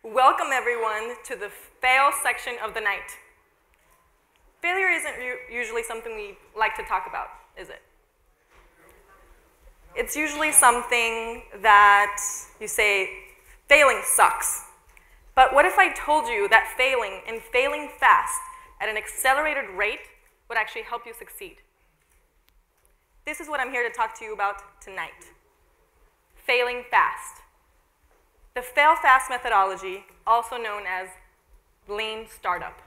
Welcome everyone to the fail section of the night. Failure isn't usually something we like to talk about, is it? It's usually something that you say, failing sucks. But what if I told you that failing, and failing fast, at an accelerated rate, would actually help you succeed? This is what I'm here to talk to you about tonight. Failing fast. The fail fast methodology, also known as lean startup.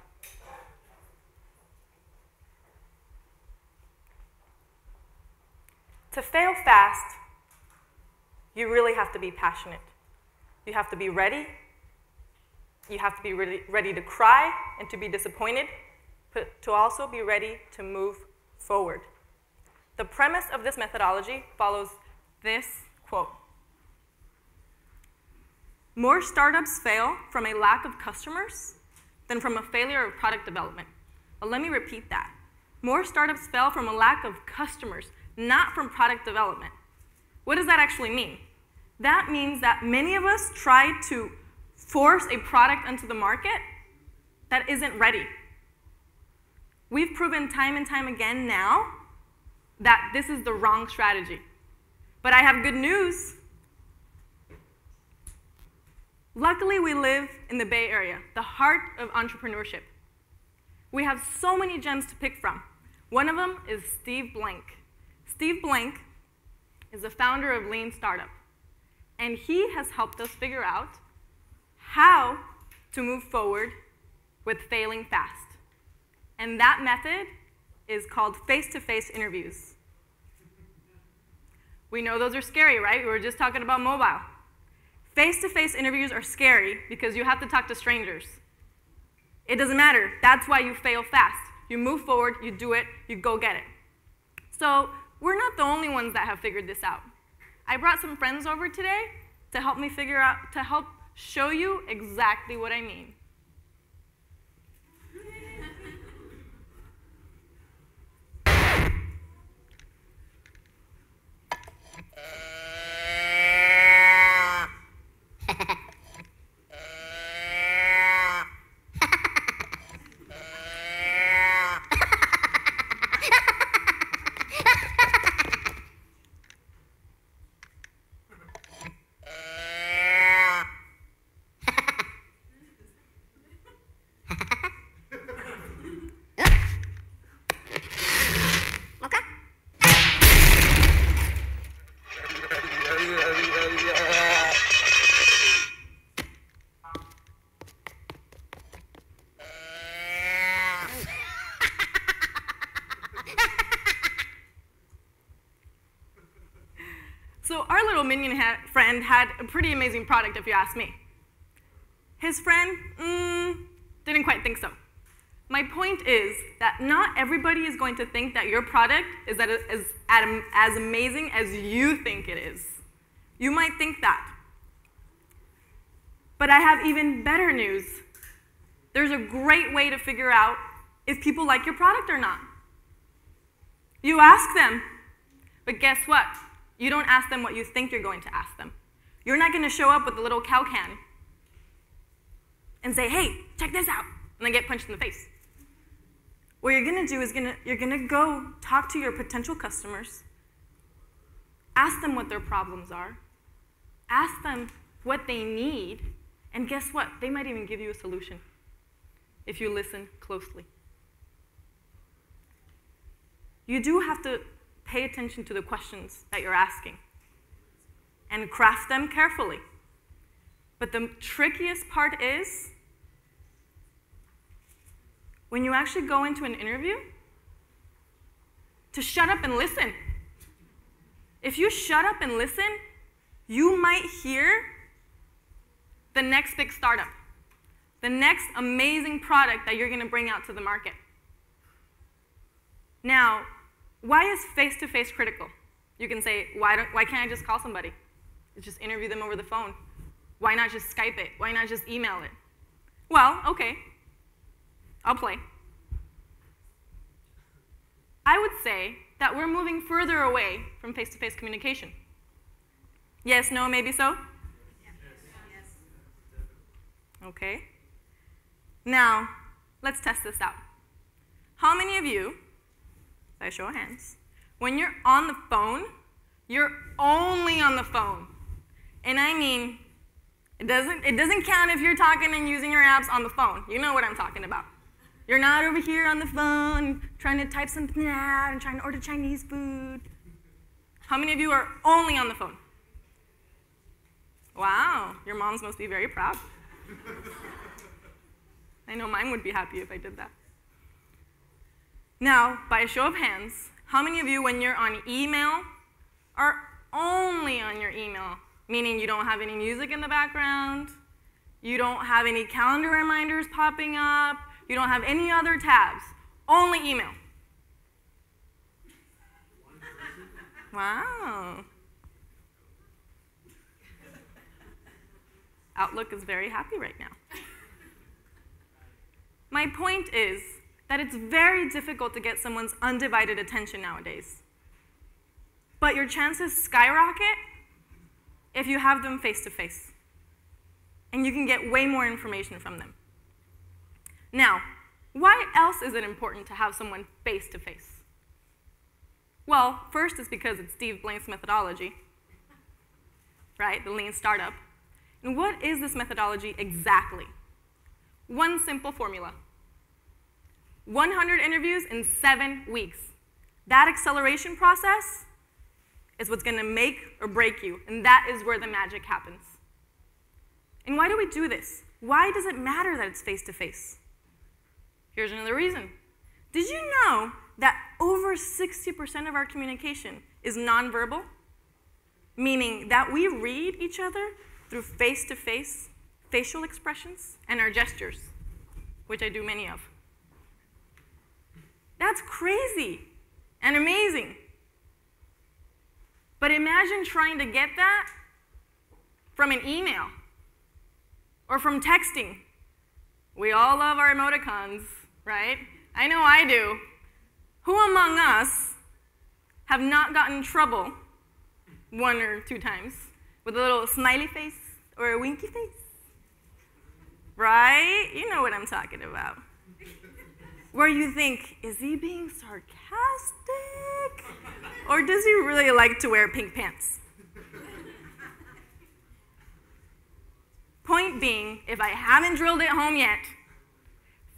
To fail fast, you really have to be passionate. You have to be ready. You have to be ready to cry and to be disappointed, but to also be ready to move forward. The premise of this methodology follows this quote. More startups fail from a lack of customers than from a failure of product development. Well, let me repeat that. More startups fail from a lack of customers, not from product development. What does that actually mean? That means that many of us try to force a product onto the market that isn't ready. We've proven time and time again now that this is the wrong strategy. But I have good news. Luckily, we live in the Bay Area, the heart of entrepreneurship. We have so many gems to pick from. One of them is Steve Blank. Steve Blank is the founder of Lean Startup, and he has helped us figure out how to move forward with failing fast. And that method is called face-to-face interviews. We know those are scary, right? We were just talking about mobile. Face-to-face interviews are scary because you have to talk to strangers. It doesn't matter. That's why you fail fast. You move forward, you do it, you go get it. So we're not the only ones that have figured this out. I brought some friends over today to help me to help show you exactly what I mean. So our little minion friend had a pretty amazing product, if you ask me. His friend, didn't quite think so. My point is that not everybody is going to think that your product is as amazing as you think it is. You might think that. But I have even better news. There's a great way to figure out if people like your product or not. You ask them. But guess what? You don't ask them what you think you're going to ask them. You're not going to show up with a little cow can and say, hey, check this out, and then get punched in the face. What you're going to do is you're going to go talk to your potential customers, ask them what their problems are, ask them what they need, and guess what? They might even give you a solution if you listen closely. You do have to pay attention to the questions that you're asking and craft them carefully. But the trickiest part is when you actually go into an interview to shut up and listen. If you shut up and listen, you might hear the next big startup, the next amazing product that you're going to bring out to the market. Now, why is face-to-face critical? You can say, why can't I just call somebody? Just interview them over the phone. Why not just Skype it? Why not just email it? Well, okay, I'll play. I would say that we're moving further away from face-to-face communication. Yes, no, maybe so? Okay? Now, let's test this out. How many of you, by show of hands, when you're on the phone, you're only on the phone? And I mean, it doesn't count if you're talking and using your apps on the phone. You know what I'm talking about. You're not over here on the phone trying to type something out and trying to order Chinese food. How many of you are only on the phone? Wow, your moms must be very proud. I know mine would be happy if I did that. Now, by a show of hands, how many of you, when you're on email, are only on your email? Meaning you don't have any music in the background, you don't have any calendar reminders popping up, you don't have any other tabs, only email. Wow. Outlook is very happy right now. My point is that it's very difficult to get someone's undivided attention nowadays. But your chances skyrocket if you have them face-to-face. And you can get way more information from them. Now, why else is it important to have someone face-to-face? Well, first is because it's Steve Blank's methodology, right? The lean startup. And what is this methodology exactly? One simple formula. 100 interviews in 7 weeks. That acceleration process is what's going to make or break you, and that is where the magic happens. And why do we do this? Why does it matter that it's face-to-face? Here's another reason. Did you know that over 60% of our communication is nonverbal? Meaning that we read each other through face-to-face facial expressions and our gestures, which I do many of. That's crazy and amazing. But imagine trying to get that from an email or from texting. We all love our emoticons, right? I know I do. Who among us have not gotten in trouble 1 or 2 times with a little smiley face or a winky face? Right? You know what I'm talking about. Where you think, is he being sarcastic? Or does he really like to wear pink pants? Point being, if I haven't drilled it home yet,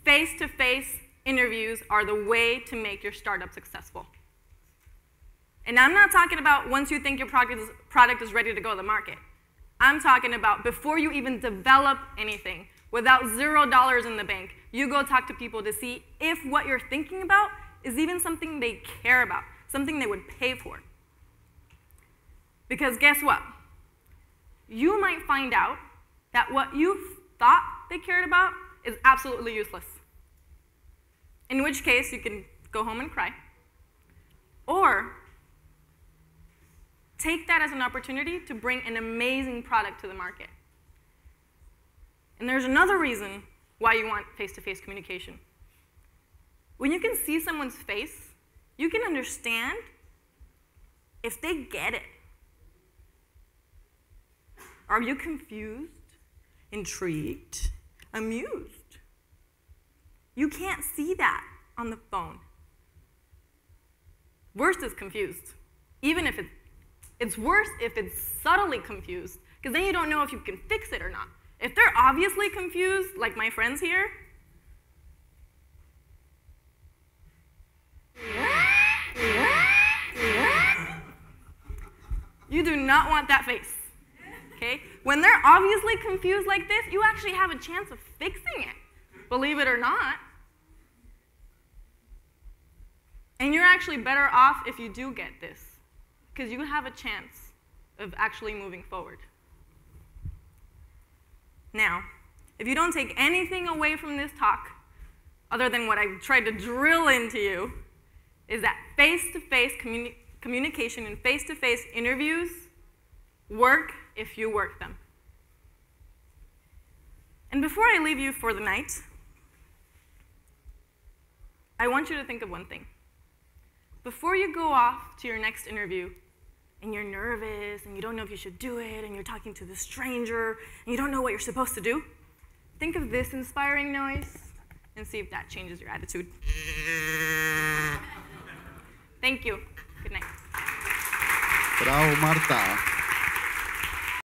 face-to-face interviews are the way to make your startup successful. And I'm not talking about once you think your product is ready to go to the market. I'm talking about before you even develop anything, without $0 in the bank, you go talk to people to see if what you're thinking about is even something they care about, something they would pay for. Because guess what? You might find out that what you thought they cared about is absolutely useless. In which case, you can go home and cry. Or take that as an opportunity to bring an amazing product to the market. And there's another reason why you want face-to-face communication. When you can see someone's face, you can understand if they get it. Are you confused, intrigued, amused? You can't see that on the phone. Worst is confused. Even if it's worse if it's subtly confused, because then you don't know if you can fix it or not. If they're obviously confused, like my friends here, you do not want that face, okay? When they're obviously confused like this, you actually have a chance of fixing it, believe it or not. And you're actually better off if you do get this, because you have a chance of actually moving forward. Now, if you don't take anything away from this talk, other than what I tried to drill into you, is that face-to-face communication and face-to-face interviews work if you work them. And before I leave you for the night, I want you to think of one thing. Before you go off to your next interview, and you're nervous, and you don't know if you should do it, and you're talking to this stranger, and you don't know what you're supposed to do, Think of this inspiring noise and see if that changes your attitude. Thank you. Good night. Bravo, Marta.